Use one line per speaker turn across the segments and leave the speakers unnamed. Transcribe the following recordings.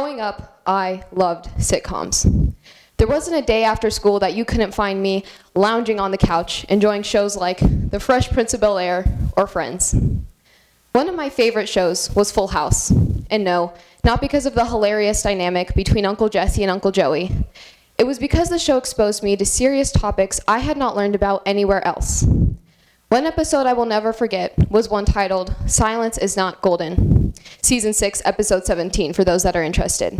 Growing up, I loved sitcoms. There wasn't a day after school that you couldn't find me lounging on the couch, enjoying shows like The Fresh Prince of Bel-Air or Friends. One of my favorite shows was Full House. And no, not because of the hilarious dynamic between Uncle Jesse and Uncle Joey. It was because the show exposed me to serious topics I had not learned about anywhere else. One episode I will never forget was one titled, Silence is Not Golden, Season 6, Episode 17, for those that are interested.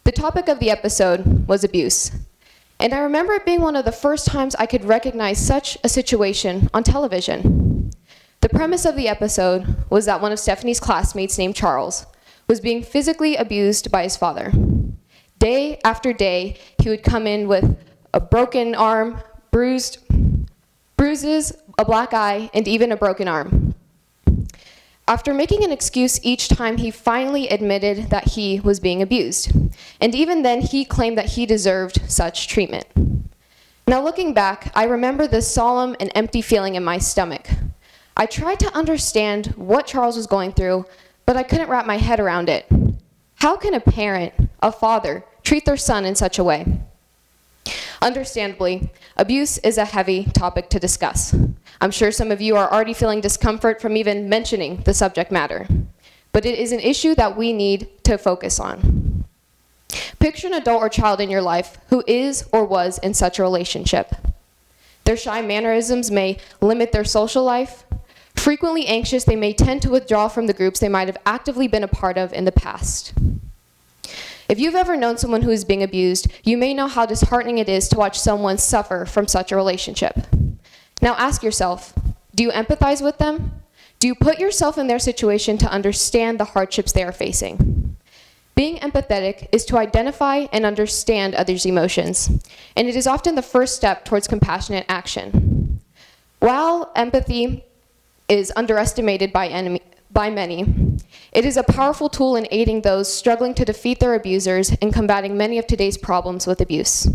The topic of the episode was abuse, and I remember it being one of the first times I could recognize such a situation on television. The premise of the episode was that one of Stephanie's classmates named Charles was being physically abused by his father. Day after day, he would come in with a broken arm, bruises, a black eye, and even a broken arm. After making an excuse each time, he finally admitted that he was being abused. And even then, he claimed that he deserved such treatment. Now looking back, I remember this solemn and empty feeling in my stomach. I tried to understand what Charles was going through, but I couldn't wrap my head around it. How can a parent, a father, treat their son in such a way? Understandably, abuse is a heavy topic to discuss. I'm sure some of you are already feeling discomfort from even mentioning the subject matter, but it is an issue that we need to focus on. Picture an adult or child in your life who is or was in such a relationship. Their shy mannerisms may limit their social life. Frequently anxious, they may tend to withdraw from the groups they might have actively been a part of in the past. If you've ever known someone who is being abused, you may know how disheartening it is to watch someone suffer from such a relationship. Now ask yourself, do you empathize with them? Do you put yourself in their situation to understand the hardships they are facing? Being empathetic is to identify and understand others' emotions, and it is often the first step towards compassionate action. While empathy is underestimated by many, it is a powerful tool in aiding those struggling to defeat their abusers and combating many of today's problems with abuse.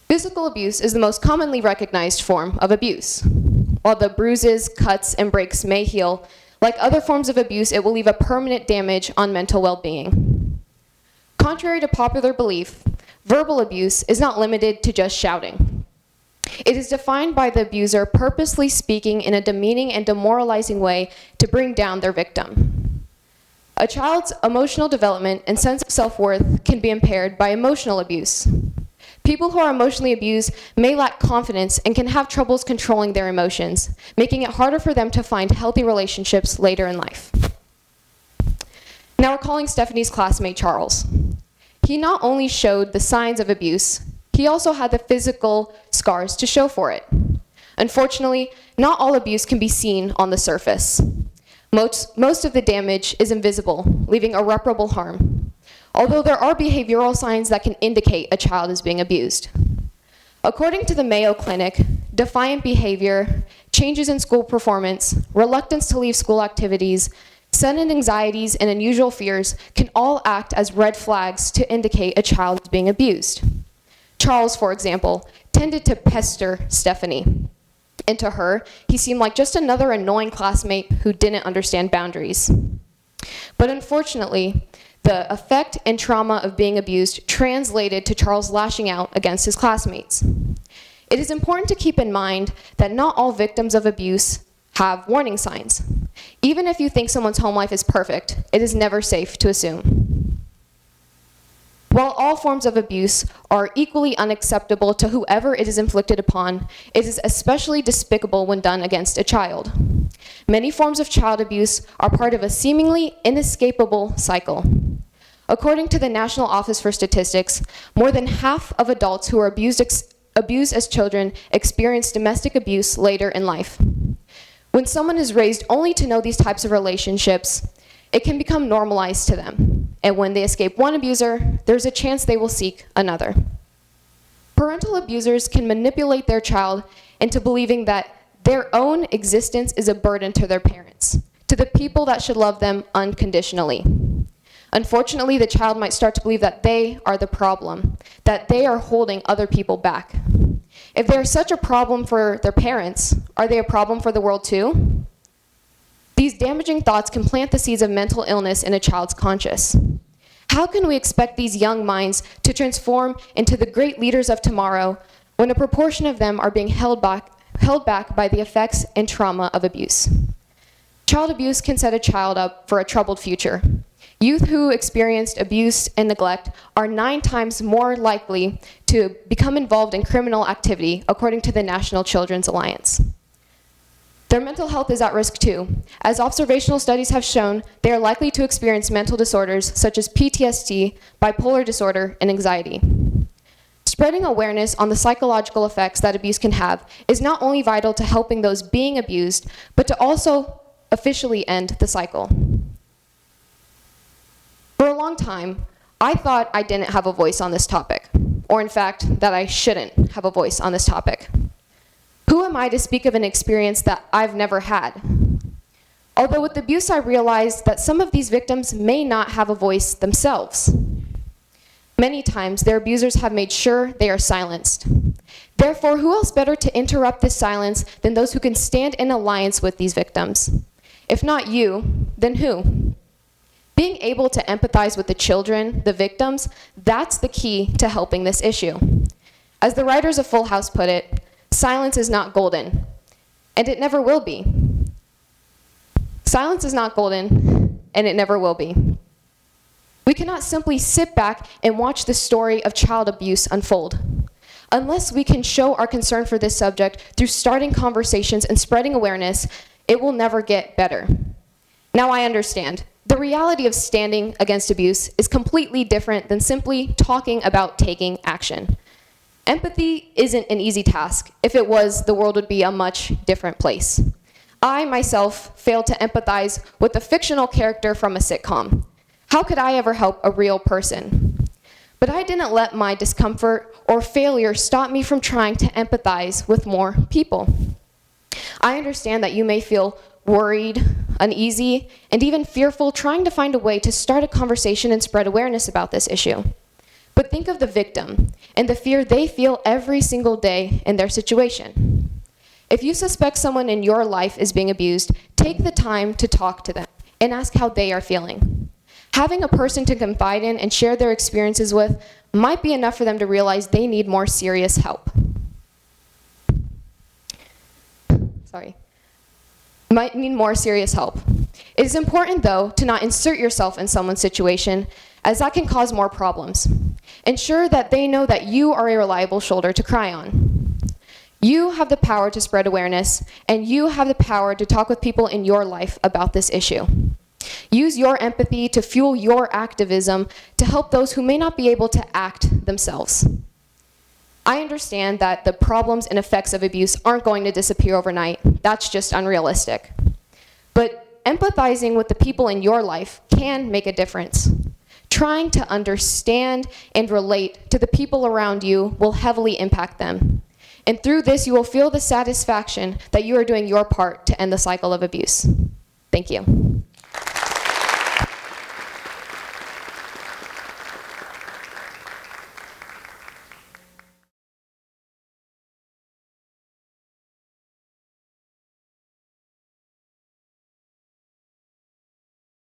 Physical abuse is the most commonly recognized form of abuse. While the bruises, cuts, and breaks may heal, like other forms of abuse, it will leave a permanent damage on mental well-being. Contrary to popular belief, verbal abuse is not limited to just shouting. It is defined by the abuser purposely speaking in a demeaning and demoralizing way to bring down their victim. A child's emotional development and sense of self-worth can be impaired by emotional abuse. People who are emotionally abused may lack confidence and can have troubles controlling their emotions, making it harder for them to find healthy relationships later in life. Now recalling Stephanie's classmate, Charles. He not only showed the signs of abuse, he also had the physical scars to show for it. Unfortunately, not all abuse can be seen on the surface. Most of the damage is invisible, leaving irreparable harm, although there are behavioral signs that can indicate a child is being abused. According to the Mayo Clinic, defiant behavior, changes in school performance, reluctance to leave school activities, sudden anxieties, and unusual fears can all act as red flags to indicate a child is being abused. Charles, for example, tended to pester Stephanie. And to her, he seemed like just another annoying classmate who didn't understand boundaries. But unfortunately, the effect and trauma of being abused translated to Charles lashing out against his classmates. It is important to keep in mind that not all victims of abuse have warning signs. Even if you think someone's home life is perfect, it is never safe to assume. While all forms of abuse are equally unacceptable to whoever it is inflicted upon, it is especially despicable when done against a child. Many forms of child abuse are part of a seemingly inescapable cycle. According to the National Office for Statistics, more than half of adults who are abused as children experience domestic abuse later in life. When someone is raised only to know these types of relationships, it can become normalized to them. And when they escape one abuser, there's a chance they will seek another. Parental abusers can manipulate their child into believing that their own existence is a burden to their parents, to the people that should love them unconditionally. Unfortunately, the child might start to believe that they are the problem, that they are holding other people back. If they are such a problem for their parents, are they a problem for the world too? These damaging thoughts can plant the seeds of mental illness in a child's conscious. How can we expect these young minds to transform into the great leaders of tomorrow when a proportion of them are being held back by the effects and trauma of abuse? Child abuse can set a child up for a troubled future. Youth who experienced abuse and neglect are 9 times more likely to become involved in criminal activity, according to the National Children's Alliance. Their mental health is at risk too. As observational studies have shown, they are likely to experience mental disorders such as PTSD, bipolar disorder, and anxiety. Spreading awareness on the psychological effects that abuse can have is not only vital to helping those being abused, but to also officially end the cycle. For a long time, I thought I didn't have a voice on this topic, or in fact, that I shouldn't have a voice on this topic. Who am I to speak of an experience that I've never had? Although with abuse, I realized that some of these victims may not have a voice themselves. Many times, their abusers have made sure they are silenced. Therefore, who else better to interrupt this silence than those who can stand in alliance with these victims? If not you, then who? Being able to empathize with the children, the victims, that's the key to helping this issue. As the writers of Full House put it, silence is not golden, and it never will be. Silence is not golden, and it never will be. We cannot simply sit back and watch the story of child abuse unfold. Unless we can show our concern for this subject through starting conversations and spreading awareness, it will never get better. Now I understand. The reality of standing against abuse is completely different than simply talking about taking action. Empathy isn't an easy task. If it was, the world would be a much different place. I, myself, failed to empathize with a fictional character from a sitcom. How could I ever help a real person? But I didn't let my discomfort or failure stop me from trying to empathize with more people. I understand that you may feel worried, uneasy, and even fearful trying to find a way to start a conversation and spread awareness about this issue. But think of the victim and the fear they feel every single day in their situation. If you suspect someone in your life is being abused, take the time to talk to them and ask how they are feeling. Having a person to confide in and share their experiences with might be enough for them to realize they need more serious help. Might need more serious help. It is important, though, to not insert yourself in someone's situation, as that can cause more problems. Ensure that they know that you are a reliable shoulder to cry on. You have the power to spread awareness, and you have the power to talk with people in your life about this issue. Use your empathy to fuel your activism to help those who may not be able to act themselves. I understand that the problems and effects of abuse aren't going to disappear overnight. That's just unrealistic. But empathizing with the people in your life can make a difference. Trying to understand and relate to the people around you will heavily impact them. And through this, you will feel the satisfaction that you are doing your part to end the cycle of abuse. Thank you.